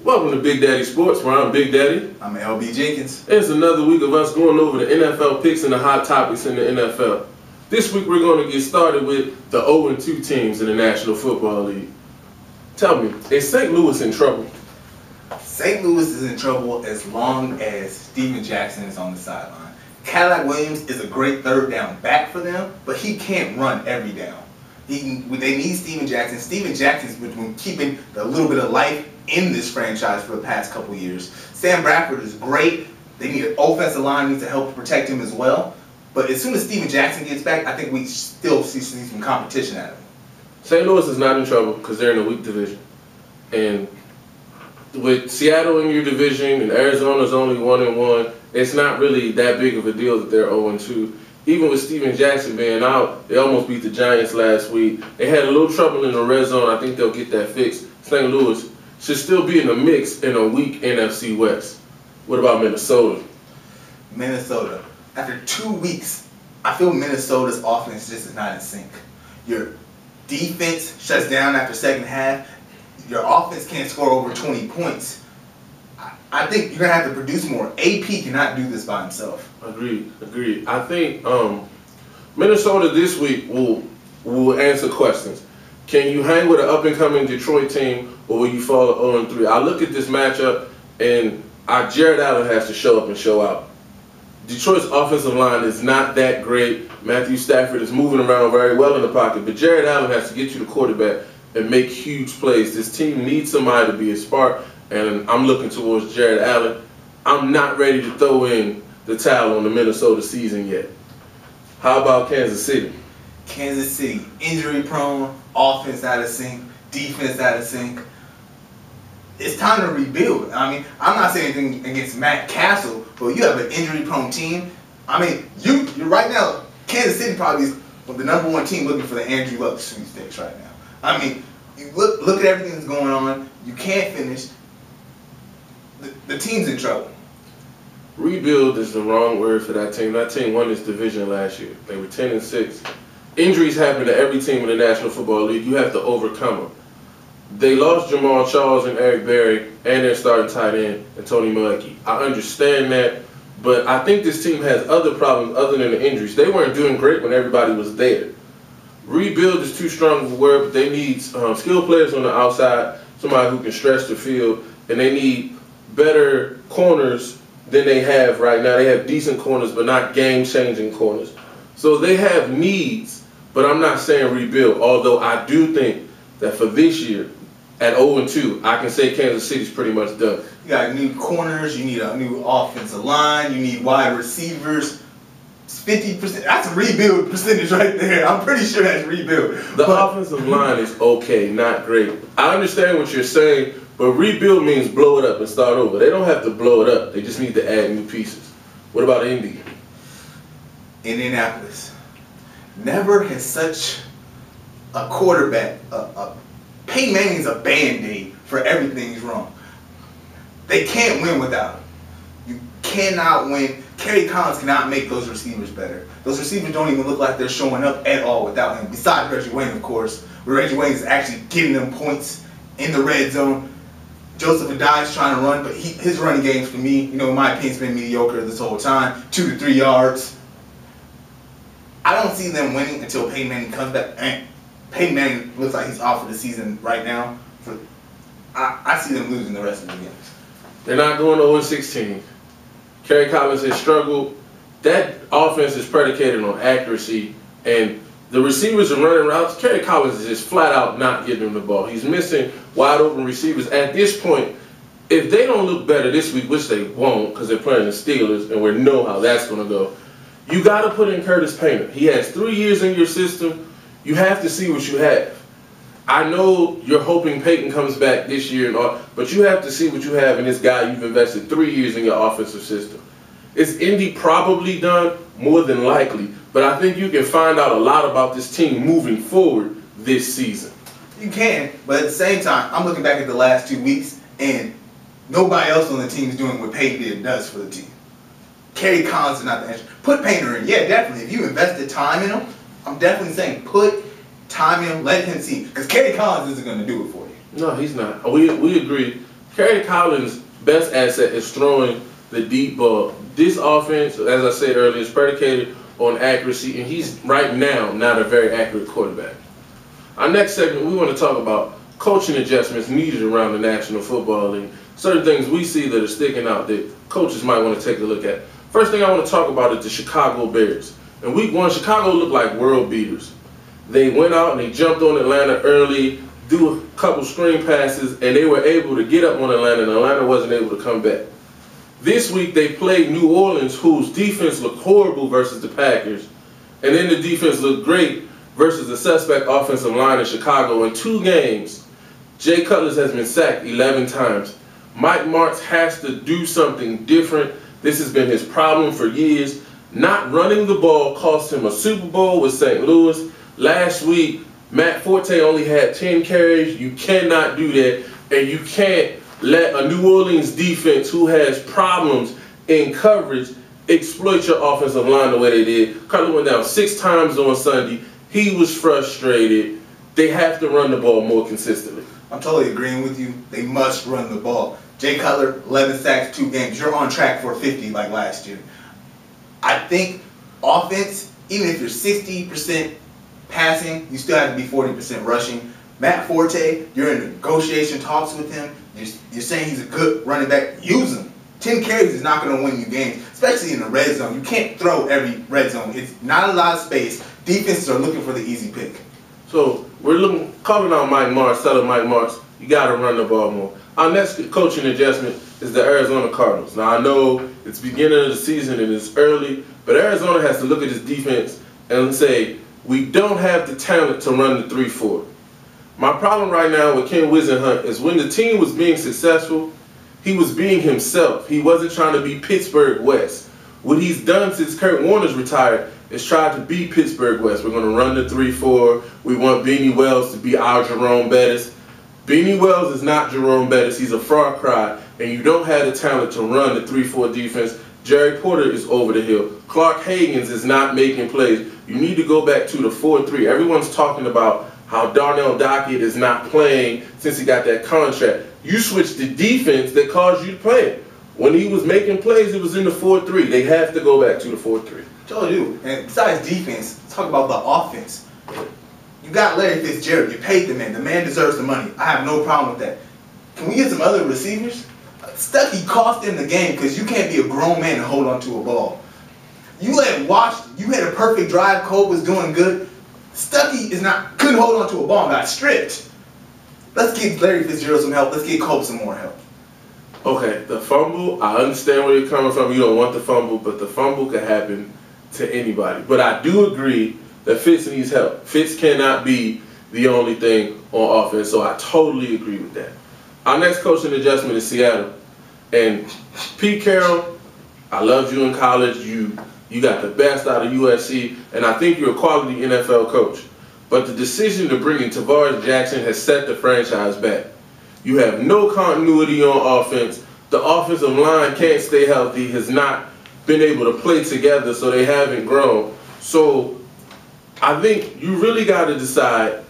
Welcome to Big Daddy Sports, where I'm Big Daddy. I'm L.B. Jenkins. It's another week of us going over the NFL picks and the hot topics in the NFL. This week we're going to get started with the 0-2 teams in the National Football League. Tell me, is St. Louis in trouble? St. Louis is in trouble as long as Steven Jackson is on the sideline. Cadillac Williams is a great third down back for them, but he can't run every down. They need Steven Jackson. Steven Jackson's been keeping a little bit of life in this franchise for the past couple years. Sam Bradford is great. They need an offensive line to help protect him as well. But as soon as Steven Jackson gets back, I think we still see some competition at him. St. Louis is not in trouble because they're in a weak division. And with Seattle in your division and Arizona's only 1-1, it's not really that big of a deal that they're 0-2. Even with Steven Jackson being out, they almost beat the Giants last week. They had a little trouble in the red zone. I think they'll get that fixed. St. Louis should still be in the mix in a weak NFC West. What about Minnesota? Minnesota. After 2 weeks, I feel Minnesota's offense just is not in sync. Your defense shuts down after second half. Your offense can't score over 20 points. I think you're going to have to produce more. AP cannot do this by himself. Agreed. I think Minnesota this week will answer questions. Can you hang with an up-and-coming Detroit team, or will you fall at 0-3? I look at this matchup, and Jared Allen has to show up and show out. Detroit's offensive line is not that great. Matthew Stafford is moving around very well in the pocket, but Jared Allen has to get you the quarterback and make huge plays. This team needs somebody to be a spark, and I'm looking towards Jared Allen. I'm not ready to throw in the towel on the Minnesota season yet. How about Kansas City? Kansas City, injury-prone, offense out of sync, defense out of sync. It's time to rebuild. I mean, I'm not saying anything against Matt Castle, but you have an injury-prone team. I mean, you're right now, Kansas City probably is the #1 team looking for the Andrew Luck sweepstakes right now. I mean, you look at everything that's going on. You can't finish. The team's in trouble. Rebuild is the wrong word for that team. That team won this division last year. They were 10-6. Injuries happen to every team in the National Football League. You have to overcome them. They lost Jamal Charles and Eric Berry and their starting tight end, and Tony Mulecki. I understand that, but I think this team has other problems other than the injuries. They weren't doing great when everybody was there. Rebuild is too strong of a word, but they need skilled players on the outside, somebody who can stretch the field, and they need better corners than they have right now. They have decent corners, but not game-changing corners. So they have needs, but I'm not saying rebuild, although I do think that for this year, at 0-2, I can say Kansas City's pretty much done. You got new corners, you need a new offensive line, you need wide receivers. 50%, that's a rebuild percentage right there. I'm pretty sure that's rebuild. The offensive line is okay, not great. I understand what you're saying, but rebuild means blow it up and start over. They don't have to blow it up. They just need to add new pieces. What about Indy? Indianapolis. Never has such a quarterback. Peyton Manning's a Band-Aid for everything's wrong. They can't win without him. You cannot win. Kerry Collins cannot make those receivers better. Those receivers don't even look like they're showing up at all without him. Besides Reggie Wayne, of course, where Reggie Wayne is actually getting them points in the red zone. Joseph Adai's trying to run, but his running games, for me, in my opinion, has been mediocre this whole time. 2 to 3 yards. I don't see them winning until Peyton Manning comes back. And Peyton Manning looks like he's off for the season right now. I see them losing the rest of the games. They're not going 0-16. Kerry Collins has struggled. That offense is predicated on accuracy, and the receivers are running routes. Kerry Collins is just flat out not getting them the ball. He's missing wide open receivers. At this point, if they don't look better this week, which they won't because they're playing the Steelers, and we know how that's going to go, you got to put in Curtis Painter. He has 3 years in your system. You have to see what you have. I know you're hoping Peyton comes back this year, and all, but you have to see what you have in this guy you've invested 3 years in your offensive system. Is Indy probably done? More than likely. But I think you can find out a lot about this team moving forward this season. You can, but at the same time, I'm looking back at the last 2 weeks, and nobody else on the team is doing what Peyton does for the team. Kerry Collins is not the answer. Put Painter in. Yeah, definitely. If you invested time in him, I'm definitely saying put time in him, let him see. Because Kerry Collins isn't going to do it for you. No, he's not. We agree. Kerry Collins' best asset is throwing the deep ball. This offense, as I said earlier, is predicated on accuracy, and he's right now not a very accurate quarterback. Our next segment, we want to talk about coaching adjustments needed around the National Football League. Certain things we see that are sticking out that coaches might want to take a look at. First thing I want to talk about is the Chicago Bears. In week 1, Chicago looked like world beaters. They went out and they jumped on Atlanta early, do a couple screen passes, and they were able to get up on Atlanta, and Atlanta wasn't able to come back. This week they played New Orleans, whose defense looked horrible versus the Packers, and then the defense looked great versus the suspect offensive line in Chicago. In 2 games, Jay Cutler has been sacked 11 times. Mike Martz has to do something different. This has been his problem for years. Not running the ball cost him a Super Bowl with St. Louis. Last week, Matt Forte only had 10 carries. You cannot do that, and you can't let a New Orleans defense who has problems in coverage exploit your offensive line the way they did. Cutler went down 6 times on Sunday. He was frustrated. They have to run the ball more consistently. I'm totally agreeing with you. They must run the ball. Jay Cutler, 11 sacks, 2 games. You're on track for 50 like last year. I think offense, even if you're 60% passing, you still have to be 40% rushing. Matt Forte, you're in negotiation talks with him. You're saying he's a good running back. Use him. 10 carries is not going to win you games, especially in the red zone. You can't throw every red zone. It's not a lot of space. Defenses are looking for the easy pick. So we're calling out Mike Martz, telling Mike Martz, you got to run the ball more. Our next coaching adjustment is the Arizona Cardinals. Now, I know it's beginning of the season and it's early, but Arizona has to look at this defense and say, we don't have the talent to run the 3-4. My problem right now with Ken Wisenhunt is when the team was being successful, he was being himself. He wasn't trying to be Pittsburgh West. What he's done since Kurt Warner's retired is tried to be Pittsburgh West. We're going to run the 3-4. We want Beanie Wells to be our Jerome Bettis. Beanie Wells is not Jerome Bettis. He's a far cry, and you don't have the talent to run the 3-4 defense. Jerry Porter is over the hill. Clark Higgins is not making plays. You need to go back to the 4-3. Everyone's talking about how Darnell Dockett is not playing since he got that contract. You switched the defense that caused you to play. When he was making plays, it was in the 4-3. They have to go back to the 4-3. Totally do. And besides defense, let's talk about the offense. You got Larry Fitzgerald. You paid the man. The man deserves the money. I have no problem with that. Can we get some other receivers? Stuckey cost him the game because you can't be a grown man and hold on to a ball. You let Washington, you had a perfect drive, Cole was doing good. Stuckey couldn't hold on to a ball and got stripped. Let's give Larry Fitzgerald some help. Let's give Cole some more help. Okay, the fumble, I understand where you're coming from. You don't want the fumble, but the fumble could happen to anybody. But I do agree that Fitz needs help. Fitz cannot be the only thing on offense, so I totally agree with that. Our next coaching adjustment is Seattle. And Pete Carroll, I loved you in college. You got the best out of USC, and I think you're a quality NFL coach. But the decision to bring in Tavares Jackson has set the franchise back. You have no continuity on offense. The offensive line can't stay healthy, has not been able to play together, so they haven't grown. So I think you really got to decide,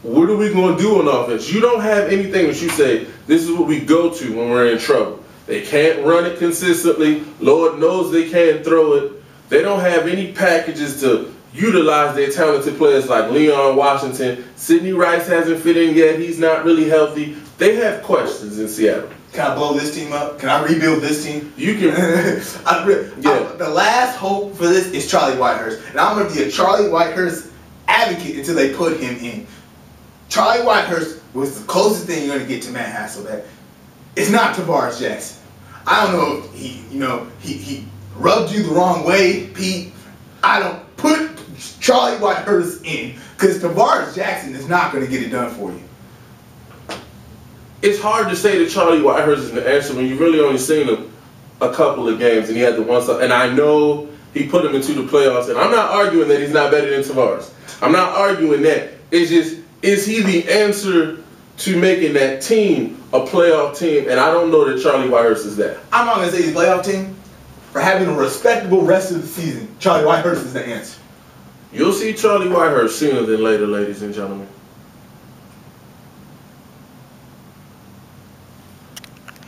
what are we going to do on offense? You don't have anything that you say, this is what we go to when we're in trouble. They can't run it consistently. Lord knows they can't throw it. They don't have any packages to utilize their talented players like Leon Washington. Sidney Rice hasn't fit in yet. He's not really healthy. They have questions in Seattle. Can I blow this team up? Can I rebuild this team? You can. The last hope for this is Charlie Whitehurst. And I'm going to be a Charlie Whitehurst advocate until they put him in. Charlie Whitehurst was the closest thing you're going to get to Matt Hasselbeck. It's not Tavares Jackson. I don't know if he rubbed you the wrong way, Pete. I don't put Charlie Whitehurst in because Tavares Jackson is not going to get it done for you. It's hard to say that Charlie Whitehurst is the answer when you've really only seen him a couple of games and he had the one stuff. And I know he put him into the playoffs, and I'm not arguing that he's not better than Tavares. I'm not arguing that. It's just, is he the answer to making that team a playoff team? And I don't know that Charlie Whitehurst is that. I'm not going to say he's a playoff team. For having a respectable rest of the season, Charlie Whitehurst is the answer. You'll see Charlie Whitehurst sooner than later, ladies and gentlemen.